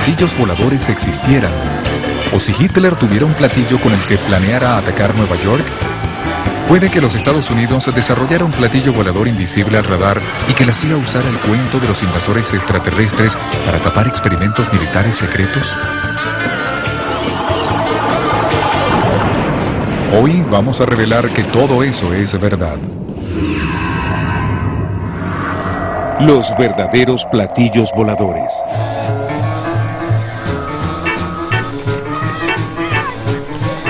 platillos voladores existieran, o si Hitler tuviera un platillo con el que planeara atacar Nueva York. Puede que los Estados Unidos desarrollara un platillo volador invisible al radar y que la CIA usara el cuento de los invasores extraterrestres para tapar experimentos militares secretos. Hoy vamos a revelar que todo eso es verdad. Los verdaderos platillos voladores.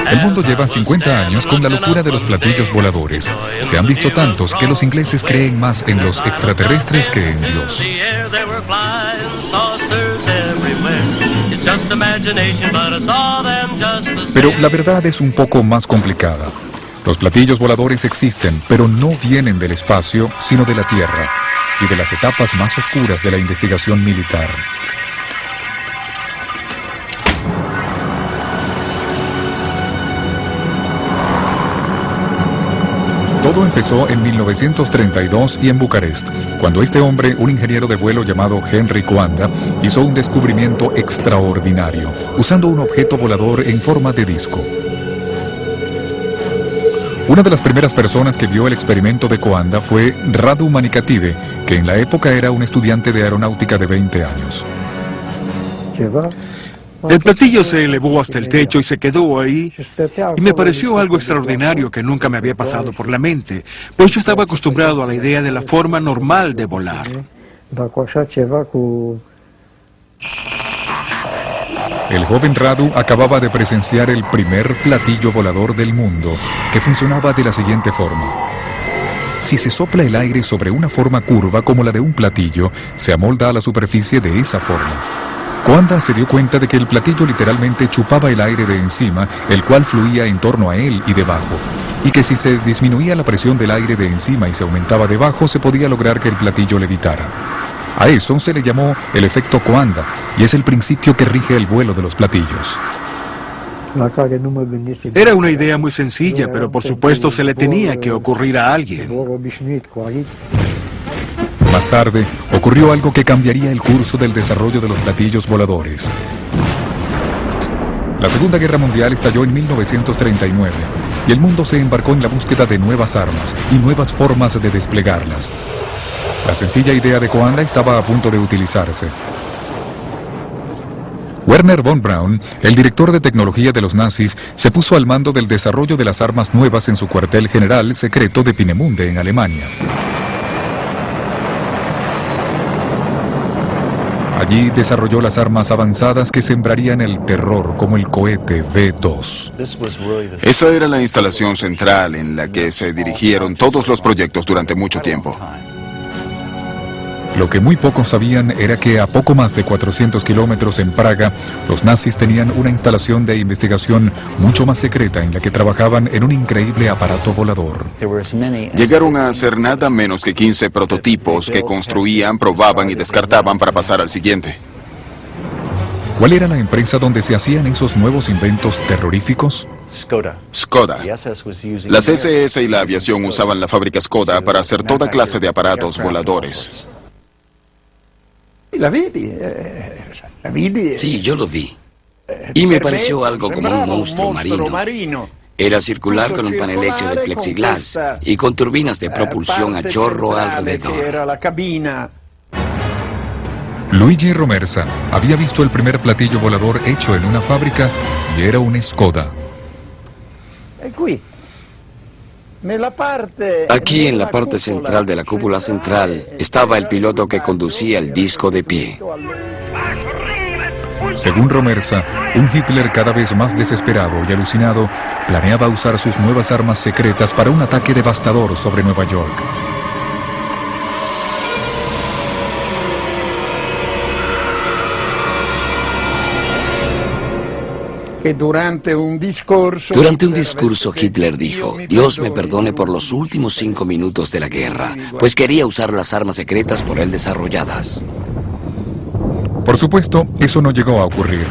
El mundo lleva 50 años con la locura de los platillos voladores. Se han visto tantos que los ingleses creen más en los extraterrestres que en Dios. Pero la verdad es un poco más complicada. Los platillos voladores existen, pero no vienen del espacio, sino de la Tierra y de las etapas más oscuras de la investigación militar. Todo empezó en 1932 y en Bucarest, cuando este hombre, un ingeniero de vuelo llamado Henry Coanda, hizo un descubrimiento extraordinario, usando un objeto volador en forma de disco. Una de las primeras personas que vio el experimento de Coanda fue Radu Manikatide, que en la época era un estudiante de aeronáutica de 20 años. El platillo se elevó hasta el techo y se quedó ahí, y me pareció algo extraordinario que nunca me había pasado por la mente, pues yo estaba acostumbrado a la idea de la forma normal de volar. El joven Radu acababa de presenciar el primer platillo volador del mundo, que funcionaba de la siguiente forma. Si se sopla el aire sobre una forma curva como la de un platillo, se amolda a la superficie de esa forma. Coanda se dio cuenta de que el platillo literalmente chupaba el aire de encima, el cual fluía en torno a él y debajo, y que si se disminuía la presión del aire de encima y se aumentaba debajo, se podía lograr que el platillo levitara. A eso se le llamó el efecto Coanda, y es el principio que rige el vuelo de los platillos. Era una idea muy sencilla, pero por supuesto se le tenía que ocurrir a alguien. Más tarde, ocurrió algo que cambiaría el curso del desarrollo de los platillos voladores. La Segunda Guerra Mundial estalló en 1939 y el mundo se embarcó en la búsqueda de nuevas armas y nuevas formas de desplegarlas. La sencilla idea de Coanda estaba a punto de utilizarse. Werner von Braun, el director de tecnología de los nazis, se puso al mando del desarrollo de las armas nuevas en su cuartel general secreto de Peenemünde, en Alemania. Allí desarrolló las armas avanzadas que sembrarían el terror, como el cohete V2. Esa era la instalación central en la que se dirigieron todos los proyectos durante mucho tiempo. Lo que muy pocos sabían era que a poco más de 400 kilómetros en Praga, los nazis tenían una instalación de investigación mucho más secreta en la que trabajaban en un increíble aparato volador. Llegaron a hacer nada menos que 15 prototipos que construían, probaban y descartaban para pasar al siguiente. ¿Cuál era la empresa donde se hacían esos nuevos inventos terroríficos? Skoda. Las SS y la aviación usaban la fábrica Skoda para hacer toda clase de aparatos voladores. Sí, yo lo vi. Y me pareció algo como un monstruo marino. Era circular con un panel hecho de plexiglas y con turbinas de propulsión a chorro alrededor. Luigi Romersa había visto el primer platillo volador hecho en una fábrica y era un Skoda. Aquí en la parte central de la cúpula central estaba el piloto que conducía el disco de pie. Según Romersa, un Hitler cada vez más desesperado y alucinado planeaba usar sus nuevas armas secretas para un ataque devastador sobre Nueva York. Durante un discurso Hitler dijo: Dios me perdone por los últimos 5 minutos de la guerra, pues quería usar las armas secretas por él desarrolladas. Por supuesto, eso no llegó a ocurrir.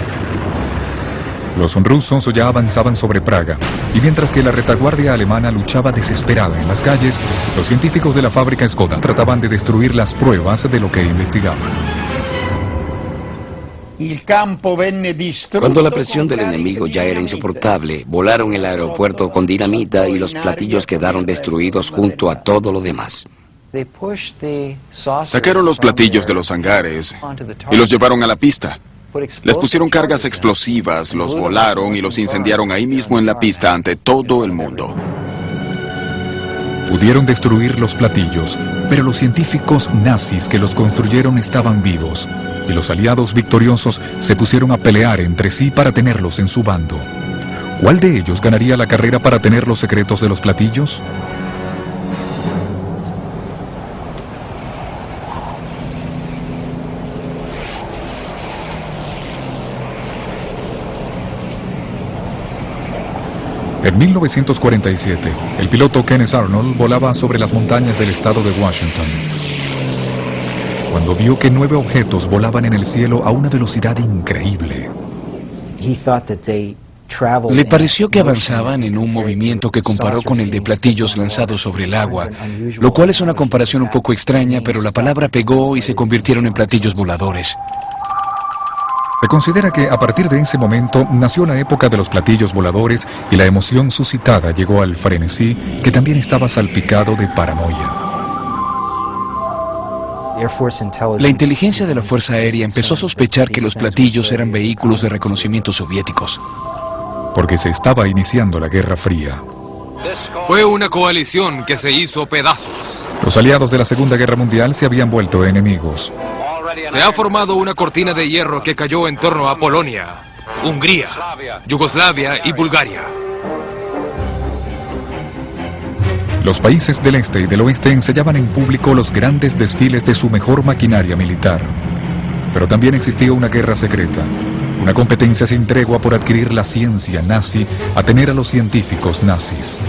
Los rusos ya avanzaban sobre Praga, y mientras que la retaguardia alemana luchaba desesperada en las calles, los científicos de la fábrica Skoda trataban de destruir las pruebas de lo que investigaban. Cuando la presión del enemigo ya era insoportable, volaron el aeropuerto con dinamita y los platillos quedaron destruidos junto a todo lo demás. Sacaron los platillos de los hangares y los llevaron a la pista. Les pusieron cargas explosivas, los volaron y los incendiaron ahí mismo en la pista ante todo el mundo. Pudieron destruir los platillos, pero los científicos nazis que los construyeron estaban vivos, y los aliados victoriosos se pusieron a pelear entre sí para tenerlos en su bando. ¿Cuál de ellos ganaría la carrera para tener los secretos de los platillos? En 1947, el piloto Kenneth Arnold volaba sobre las montañas del estado de Washington. Cuando vio que 9 objetos volaban en el cielo a una velocidad increíble. Le pareció que avanzaban en un movimiento que comparó con el de platillos lanzados sobre el agua, lo cual es una comparación un poco extraña, pero la palabra pegó y se convirtieron en platillos voladores. Se considera que a partir de ese momento nació la época de los platillos voladores y la emoción suscitada llegó al frenesí que también estaba salpicado de paranoia. La inteligencia de la Fuerza Aérea empezó a sospechar que los platillos eran vehículos de reconocimiento soviéticos. Porque se estaba iniciando la Guerra Fría. Fue una coalición que se hizo pedazos. Los aliados de la Segunda Guerra Mundial se habían vuelto enemigos. Se ha formado una cortina de hierro que cayó en torno a Polonia, Hungría, Yugoslavia y Bulgaria. Los países del este y del oeste ensayaban en público los grandes desfiles de su mejor maquinaria militar. Pero también existía una guerra secreta, una competencia sin tregua por adquirir la ciencia nazi a tener a los científicos nazis.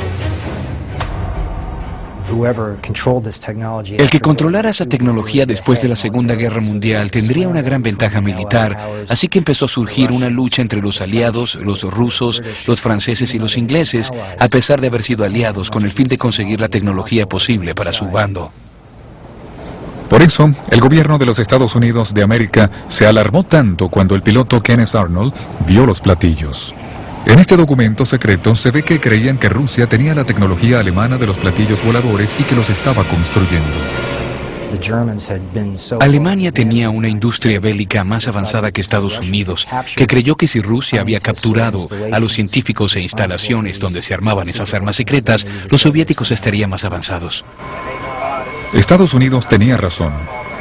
El que controlara esa tecnología después de la Segunda Guerra Mundial tendría una gran ventaja militar, así que empezó a surgir una lucha entre los aliados, los rusos, los franceses y los ingleses, a pesar de haber sido aliados con el fin de conseguir la tecnología posible para su bando. Por eso, el gobierno de los Estados Unidos de América se alarmó tanto cuando el piloto Kenneth Arnold vio los platillos. En este documento secreto se ve que creían que Rusia tenía la tecnología alemana de los platillos voladores y que los estaba construyendo. Alemania tenía una industria bélica más avanzada que Estados Unidos, que creyó que si Rusia había capturado a los científicos e instalaciones donde se armaban esas armas secretas, los soviéticos estarían más avanzados. Estados Unidos tenía razón,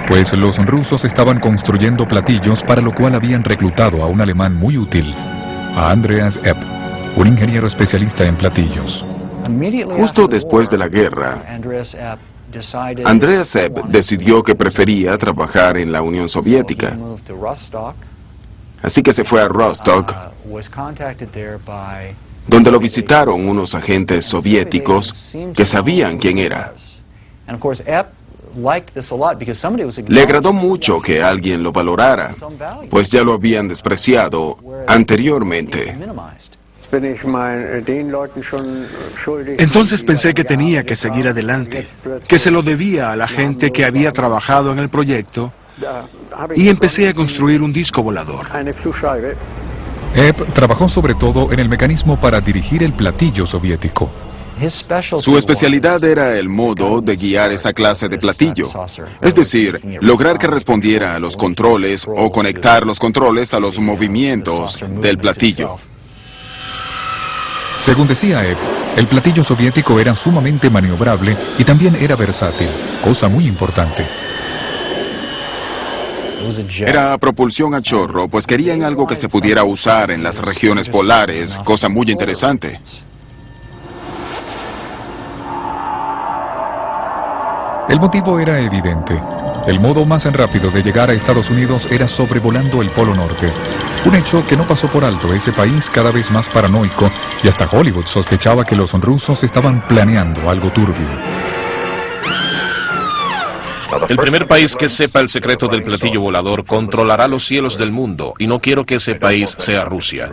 pues los rusos estaban construyendo platillos para lo cual habían reclutado a un alemán muy útil, a Andreas Epp, un ingeniero especialista en platillos. Justo después de la guerra, Andreas Epp decidió que prefería trabajar en la Unión Soviética. Así que se fue a Rostock, donde lo visitaron unos agentes soviéticos que sabían quién era. Le agradó mucho que alguien lo valorara, pues ya lo habían despreciado anteriormente. Entonces pensé que tenía que seguir adelante, que se lo debía a la gente que había trabajado en el proyecto, y empecé a construir un disco volador. Epp trabajó sobre todo en el mecanismo para dirigir el platillo soviético. Su especialidad era el modo de guiar esa clase de platillo, es decir, lograr que respondiera a los controles o conectar los controles a los movimientos del platillo. Según decía Epp, el platillo soviético era sumamente maniobrable y también era versátil, cosa muy importante. Era propulsión a chorro, pues querían algo que se pudiera usar en las regiones polares, cosa muy interesante. El motivo era evidente. El modo más rápido de llegar a Estados Unidos era sobrevolando el Polo Norte. Un hecho que no pasó por alto ese país cada vez más paranoico y hasta Hollywood sospechaba que los rusos estaban planeando algo turbio. El primer país que sepa el secreto del platillo volador controlará los cielos del mundo y no quiero que ese país sea Rusia.